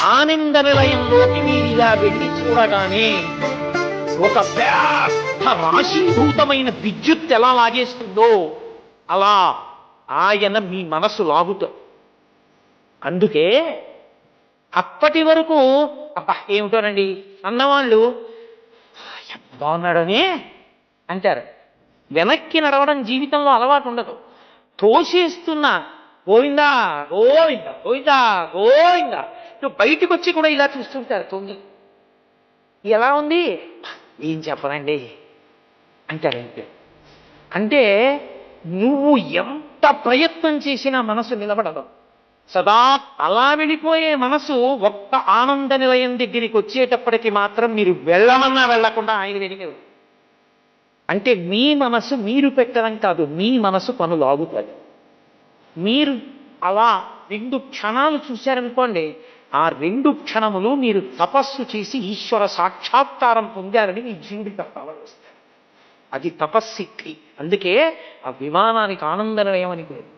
ఆనంద నిలయంలోకి మీరిలా వెళ్ళి చూడగానే ఒక పెద్ద రాశీభూతమైన విద్యుత్ ఎలా లాగేస్తుందో అలా ఆయన మీ మనసు లాగుతారు. అందుకే అప్పటి వరకు అబ్బా ఏమిటోనండి అన్నవాళ్ళు బాగున్నాడని అంటారు. వెనక్కి నడవడం జీవితంలో అలవాటు ఉండదు. తోసేస్తున్న గోవిందా గోవిందా గోవిందా గోవిందా బయటకు వచ్చి కూడా ఇలా చూస్తుంటారు. తొంగి ఎలా ఉంది ఏం చెప్పనండి అంటారంటే, అంటే నువ్వు ఎంత ప్రయత్నం చేసినా మనసు నిలబడదు. సదా అలా వెళ్ళిపోయే మనసు ఒక్క ఆనంద నిలయం దగ్గరికి వచ్చేటప్పటికి మాత్రం మీరు వెళ్ళమన్నా వెళ్ళకుండా ఆయన వెళ్ళారు. అంటే మీ మనసు మీరు పెట్టడం కాదు, మీ మనసు పనులాగుతుంది. మీరు అలా 2 క్షణాలు చూశారనుకోండి, ఆ 2 క్షణములు మీరు తపస్సు చేసి ఈశ్వర సాక్షాత్కారం పొందారని మీ జీవితం కావలస్తుంది. అది తపస్సిద్ధి. అందుకే ఆ విమానానికి ఆనంద నిలయం అని పేరు.